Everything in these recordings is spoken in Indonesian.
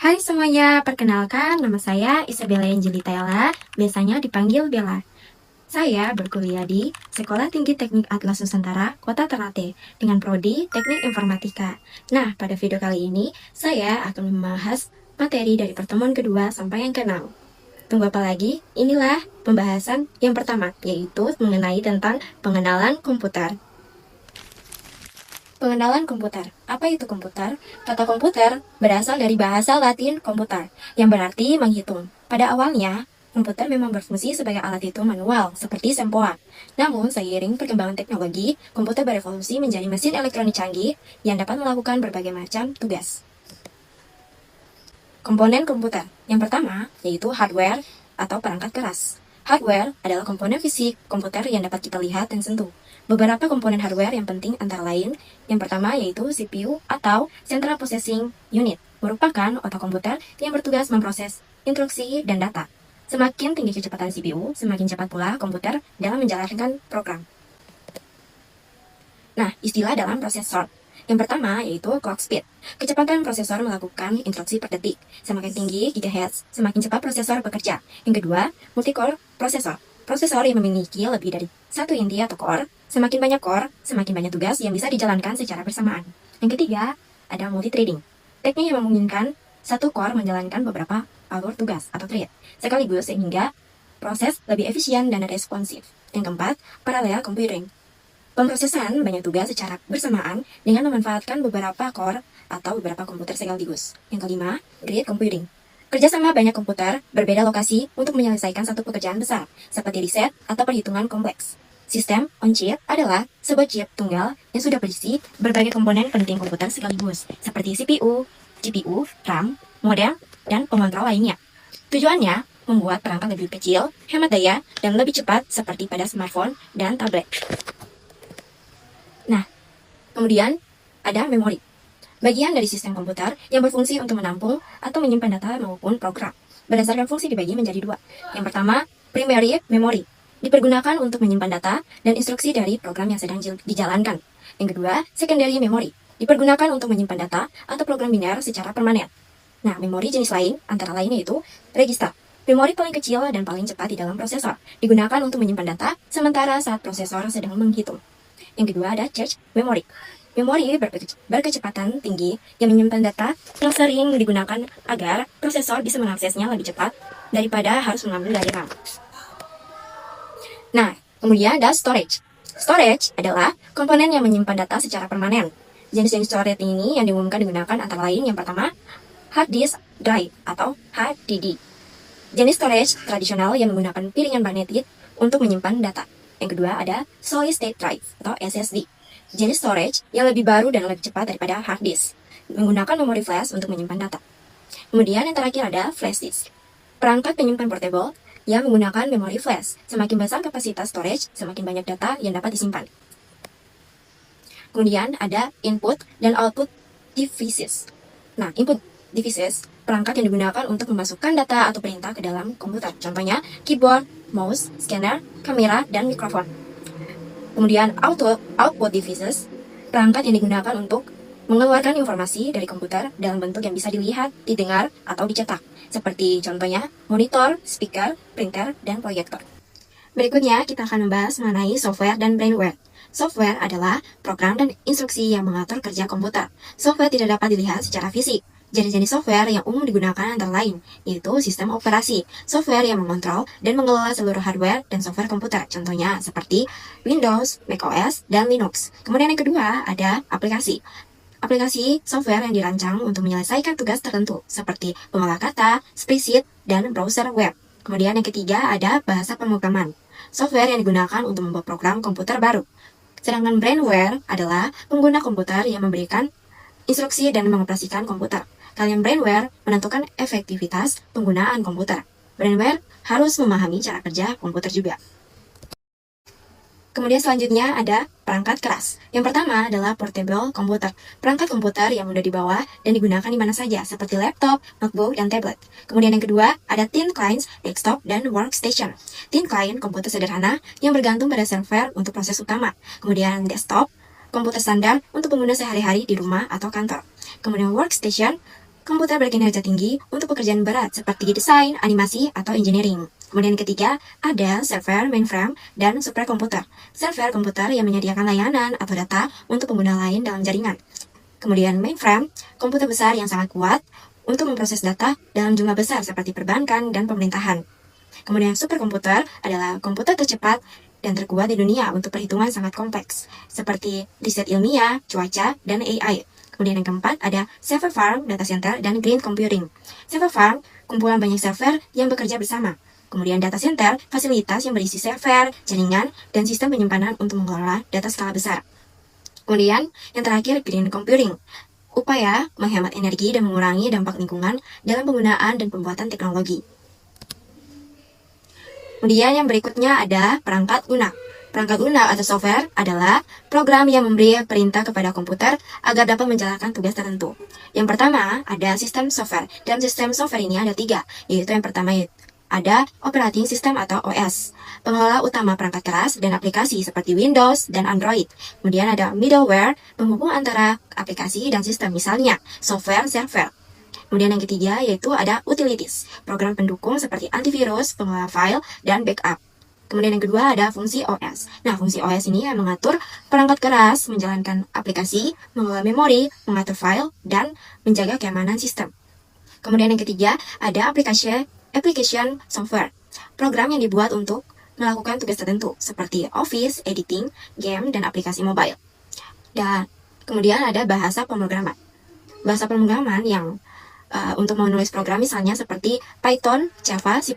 Hai semuanya, perkenalkan nama saya Isabella Angelitella, biasanya dipanggil Bella. Saya berkuliah di Sekolah Tinggi Teknik Atlas Nusantara, Kota Ternate, dengan prodi Teknik Informatika. Nah, pada video kali ini, saya akan membahas materi dari pertemuan kedua sampai yang keenam. Tunggu apa lagi? Inilah pembahasan yang pertama, yaitu mengenai tentang pengenalan komputer. Pengenalan komputer. Apa itu komputer? Kata komputer berasal dari bahasa Latin komputer, yang berarti menghitung. Pada awalnya, komputer memang berfungsi sebagai alat hitung manual, seperti sempoa. Namun, seiring perkembangan teknologi, komputer berevolusi menjadi mesin elektronik canggih yang dapat melakukan berbagai macam tugas. Komponen komputer. Yang pertama, yaitu hardware atau perangkat keras. Hardware adalah komponen fisik komputer yang dapat kita lihat dan sentuh. Beberapa komponen hardware yang penting antara lain, yang pertama yaitu CPU atau Central Processing Unit, merupakan otak komputer yang bertugas memproses instruksi dan data. Semakin tinggi kecepatan CPU, semakin cepat pula komputer dalam menjalankan program. Nah, istilah dalam prosesor. Yang pertama yaitu clock speed. Kecepatan prosesor melakukan instruksi per detik. Semakin tinggi gigahertz, semakin cepat prosesor bekerja. Yang kedua, multi-core prosesor. Prosesor yang memiliki lebih dari satu inti atau core. Semakin banyak core, semakin banyak tugas yang bisa dijalankan secara bersamaan. Yang ketiga, ada multithreading. Teknik yang memungkinkan satu core menjalankan beberapa alur tugas atau thread sekaligus sehingga proses lebih efisien dan responsif. Yang keempat, parallel computing. Pemrosesan banyak tugas secara bersamaan dengan memanfaatkan beberapa core atau beberapa komputer sekaligus. Yang kelima, grid computing. Kerjasama banyak komputer berbeda lokasi untuk menyelesaikan satu pekerjaan besar, seperti riset atau perhitungan kompleks. Sistem on-chip adalah sebuah chip tunggal yang sudah berisi berbagai komponen penting komputer sekaligus, seperti CPU, GPU, RAM, modem, dan pengontrol lainnya. Tujuannya membuat perangkat lebih kecil, hemat daya, dan lebih cepat seperti pada smartphone dan tablet. Nah, kemudian ada memori. Bagian dari sistem komputer yang berfungsi untuk menampung atau menyimpan data maupun program. Berdasarkan fungsi dibagi menjadi dua. Yang pertama, primary memory. Dipergunakan untuk menyimpan data dan instruksi dari program yang sedang dijalankan. Yang kedua, secondary memory. Dipergunakan untuk menyimpan data atau program biner secara permanen. Nah, memori jenis lain, antara lain yaitu register. Memori paling kecil dan paling cepat di dalam prosesor. Digunakan untuk menyimpan data sementara saat prosesor sedang menghitung. Yang kedua ada cache memory. Memori berkecepatan tinggi yang menyimpan data yang sering digunakan agar prosesor bisa mengaksesnya lebih cepat daripada harus mengambil dari RAM. Nah, kemudian ada storage. Storage adalah komponen yang menyimpan data secara permanen. Jenis-jenis storage ini yang diumumkan digunakan antara lain yang pertama, hard disk drive atau HDD. Jenis storage tradisional yang menggunakan piringan magnetik untuk menyimpan data. Yang kedua ada solid state drive atau SSD. Jenis storage yang lebih baru dan lebih cepat daripada hard disk, menggunakan memori flash untuk menyimpan data. Kemudian yang terakhir ada flash disk. Perangkat penyimpan portable yang menggunakan memori flash. Semakin besar kapasitas storage, semakin banyak data yang dapat disimpan. Kemudian ada input dan output devices. Nah, input devices, perangkat yang digunakan untuk memasukkan data atau perintah ke dalam komputer. Contohnya, keyboard, mouse, scanner, kamera, dan mikrofon. Kemudian output devices, perangkat yang digunakan untuk mengeluarkan informasi dari komputer dalam bentuk yang bisa dilihat, didengar, atau dicetak. Seperti contohnya monitor, speaker, printer, dan proyektor. Berikutnya kita akan membahas mengenai software dan brainware. Software adalah program dan instruksi yang mengatur kerja komputer. Software tidak dapat dilihat secara fisik. Jenis-jenis software yang umum digunakan antara lain, yaitu sistem operasi, software yang mengontrol dan mengelola seluruh hardware dan software komputer, contohnya seperti Windows, macOS, dan Linux. Kemudian yang kedua ada aplikasi. Aplikasi software yang dirancang untuk menyelesaikan tugas tertentu, seperti pengolah kata, spreadsheet, dan browser web. Kemudian yang ketiga ada bahasa pemrograman. Software yang digunakan untuk membuat program komputer baru. Sedangkan brainware adalah pengguna komputer yang memberikan instruksi dan mengoperasikan komputer. Kalian brainware menentukan efektivitas penggunaan komputer. Brainware harus memahami cara kerja komputer juga. Kemudian selanjutnya ada perangkat keras. Yang pertama adalah portable komputer. Perangkat komputer yang mudah dibawa dan digunakan di mana saja, seperti laptop, notebook, dan tablet. Kemudian yang kedua ada thin clients, desktop, dan workstation. Thin client komputer sederhana yang bergantung pada server untuk proses utama. Kemudian desktop, komputer standar untuk pengguna sehari-hari di rumah atau kantor. Kemudian workstation, komputer berkinerja tinggi untuk pekerjaan berat seperti desain, animasi, atau engineering. Kemudian yang ketiga, ada server, mainframe, dan superkomputer. Server komputer yang menyediakan layanan atau data untuk pengguna lain dalam jaringan. Kemudian mainframe, komputer besar yang sangat kuat untuk memproses data dalam jumlah besar seperti perbankan dan pemerintahan. Kemudian superkomputer adalah komputer tercepat dan terkuat di dunia untuk perhitungan sangat kompleks, seperti riset ilmiah, cuaca, dan AI. Kemudian yang keempat ada server farm, data center, dan green computing. Server farm, kumpulan banyak server yang bekerja bersama. Kemudian data center, fasilitas yang berisi server, jaringan, dan sistem penyimpanan untuk mengelola data skala besar. Kemudian yang terakhir green computing, upaya menghemat energi dan mengurangi dampak lingkungan dalam penggunaan dan pembuatan teknologi. Kemudian yang berikutnya ada perangkat lunak. Perangkat lunak atau software adalah program yang memberi perintah kepada komputer agar dapat menjalankan tugas tertentu. Yang pertama ada sistem software. Dalam sistem software ini ada 3, yaitu yang pertama ada operating system atau OS, pengelola utama perangkat keras dan aplikasi seperti Windows dan Android. Kemudian ada middleware, penghubung antara aplikasi dan sistem, misalnya software server. Kemudian yang ketiga yaitu ada utilities, program pendukung seperti antivirus, pengelola file, dan backup. Kemudian yang kedua ada fungsi OS. Nah, fungsi OS ini yang mengatur perangkat keras, menjalankan aplikasi, mengelola memori, mengatur file, dan menjaga keamanan sistem. Kemudian yang ketiga ada application software, program yang dibuat untuk melakukan tugas tertentu seperti office, editing, game, dan aplikasi mobile. Dan kemudian ada bahasa pemrograman. Bahasa pemrograman yang untuk menulis program misalnya seperti Python, Java, C++,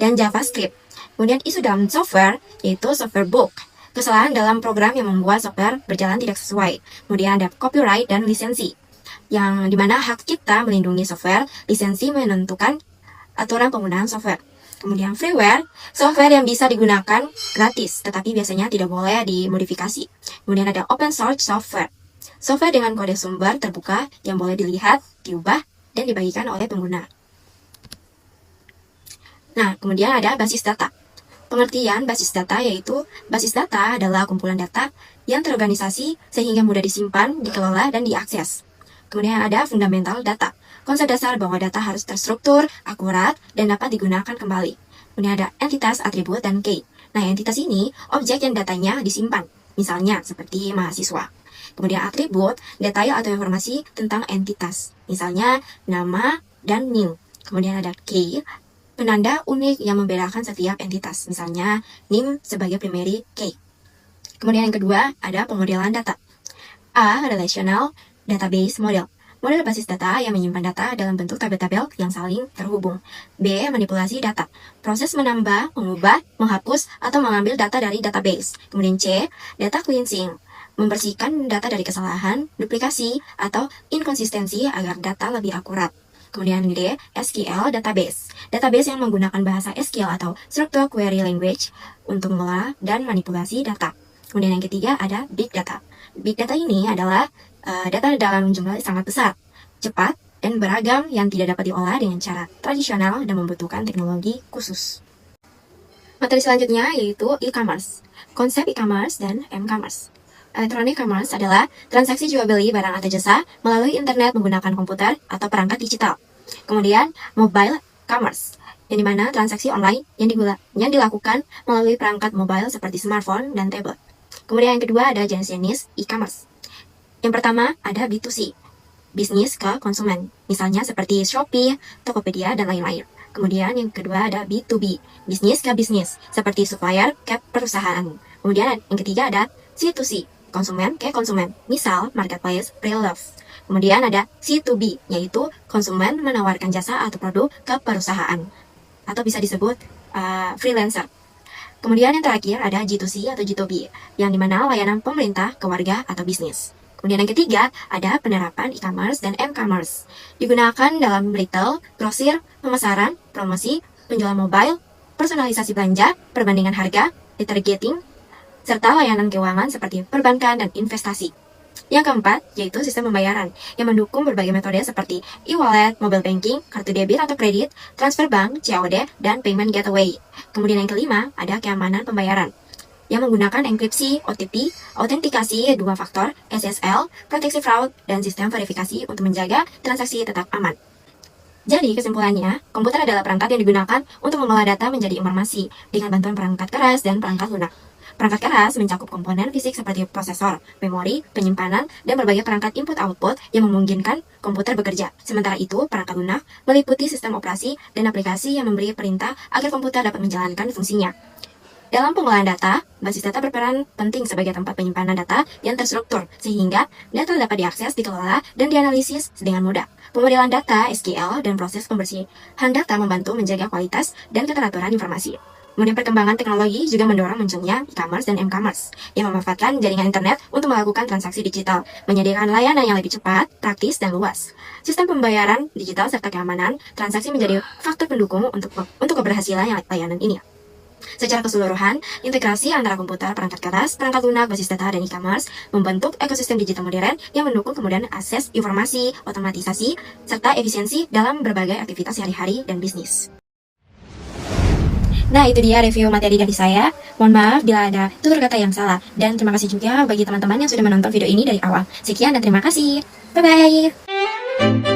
dan JavaScript. Kemudian isu dalam software yaitu software bug, kesalahan dalam program yang membuat software berjalan tidak sesuai. Kemudian ada copyright dan lisensi, yang dimana hak cipta melindungi software, lisensi menentukan aturan penggunaan software. Kemudian freeware, software yang bisa digunakan gratis, tetapi biasanya tidak boleh dimodifikasi. Kemudian ada open source software, software dengan kode sumber terbuka yang boleh dilihat, diubah, dan dibagikan oleh pengguna. Nah, kemudian ada basis data. Pengertian basis data yaitu basis data adalah kumpulan data yang terorganisasi sehingga mudah disimpan, dikelola, dan diakses. Kemudian ada fundamental data, konsep dasar bahwa data harus terstruktur, akurat, dan dapat digunakan kembali. Kemudian ada entitas, atribut, dan key. Nah, entitas ini objek yang datanya disimpan, misalnya seperti mahasiswa. Kemudian atribut, detail atau informasi tentang entitas, misalnya nama dan NIM. Kemudian ada key, penanda unik yang membedakan setiap entitas, misalnya NIM sebagai primary key. Kemudian yang kedua ada pemodelan data. A. Relational database model, model basis data yang menyimpan data dalam bentuk tabel-tabel yang saling terhubung. B. Manipulasi data, proses menambah, mengubah, menghapus, atau mengambil data dari database. Kemudian C. Data cleansing, membersihkan data dari kesalahan, duplikasi, atau inkonsistensi agar data lebih akurat. Kemudian D. SQL database, database yang menggunakan bahasa SQL atau Structured Query Language untuk mengolah dan manipulasi data. Kemudian yang ketiga ada Big Data. Big Data ini adalah data dalam jumlah sangat besar, cepat, dan beragam yang tidak dapat diolah dengan cara tradisional dan membutuhkan teknologi khusus. Materi selanjutnya yaitu e-commerce, konsep e-commerce dan m-commerce. Electronic commerce adalah transaksi jual beli barang atau jasa melalui internet menggunakan komputer atau perangkat digital. Kemudian mobile commerce, yang dimana transaksi online yang dilakukan melalui perangkat mobile seperti smartphone dan tablet. Kemudian yang kedua ada jenis-jenis e-commerce. Yang pertama ada B2C, bisnis ke konsumen, misalnya seperti Shopee, Tokopedia, dan lain-lain. Kemudian yang kedua ada B2B, bisnis ke bisnis, seperti supplier ke perusahaan. Kemudian yang ketiga ada C2C, konsumen ke konsumen, misal marketplace, pre-love. Kemudian ada C2B, yaitu konsumen menawarkan jasa atau produk ke perusahaan, atau bisa disebut freelancer. Kemudian yang terakhir ada G2C atau G2B, yang dimana layanan pemerintah ke warga atau bisnis. Kemudian yang ketiga ada penerapan e-commerce dan m-commerce, digunakan dalam retail, grosir, pemasaran, promosi, penjualan mobile, personalisasi belanja, perbandingan harga, retargeting, serta layanan keuangan seperti perbankan dan investasi. Yang keempat, yaitu sistem pembayaran, yang mendukung berbagai metode seperti e-wallet, mobile banking, kartu debit atau kredit, transfer bank, COD, dan payment gateway. Kemudian yang kelima, ada keamanan pembayaran. yang menggunakan enkripsi, OTP, autentikasi dua faktor, SSL, proteksi fraud, dan sistem verifikasi untuk menjaga transaksi tetap aman. Jadi, kesimpulannya, komputer adalah perangkat yang digunakan untuk mengolah data menjadi informasi dengan bantuan perangkat keras dan perangkat lunak. Perangkat keras mencakup komponen fisik seperti prosesor, memori, penyimpanan, dan berbagai perangkat input-output yang memungkinkan komputer bekerja. Sementara itu, perangkat lunak meliputi sistem operasi dan aplikasi yang memberi perintah agar komputer dapat menjalankan fungsinya. Dalam pengolahan data, basis data berperan penting sebagai tempat penyimpanan data yang terstruktur, sehingga data dapat diakses, dikelola, dan dianalisis dengan mudah. Pemodelan data, SQL, dan proses pembersihan data membantu menjaga kualitas dan keteraturan informasi. Kemudian perkembangan teknologi juga mendorong munculnya e-commerce dan m-commerce yang memanfaatkan jaringan internet untuk melakukan transaksi digital, menyediakan layanan yang lebih cepat, praktis, dan luas. Sistem pembayaran digital serta keamanan transaksi menjadi faktor pendukung untuk keberhasilan layanan ini. Secara keseluruhan, integrasi antara komputer, perangkat keras, perangkat lunak, basis data, dan e-commerce membentuk ekosistem digital modern yang mendukung kemudian akses informasi, otomatisasi, serta efisiensi dalam berbagai aktivitas sehari-hari dan bisnis. Nah, itu dia review materi dari saya. Mohon maaf bila ada tutur kata yang salah. Dan terima kasih juga bagi teman-teman yang sudah menonton video ini dari awal. Sekian dan terima kasih. Bye-bye.